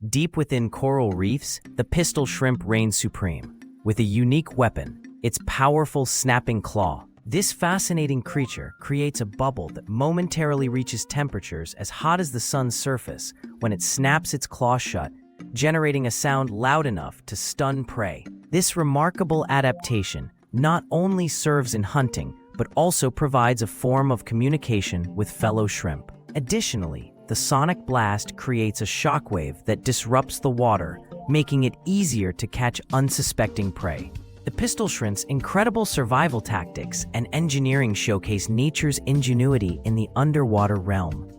Deep within coral reefs, the pistol shrimp reigns supreme. With a unique weapon, its powerful snapping claw, this fascinating creature creates a bubble that momentarily reaches temperatures as hot as the sun's surface when it snaps its claw shut, generating a sound loud enough to stun prey. This remarkable adaptation not only serves in hunting, but also provides a form of communication with fellow shrimp. Additionally, the sonic blast creates a shockwave that disrupts the water, making it easier to catch unsuspecting prey. The pistol shrimp's incredible survival tactics and engineering showcase nature's ingenuity in the underwater realm.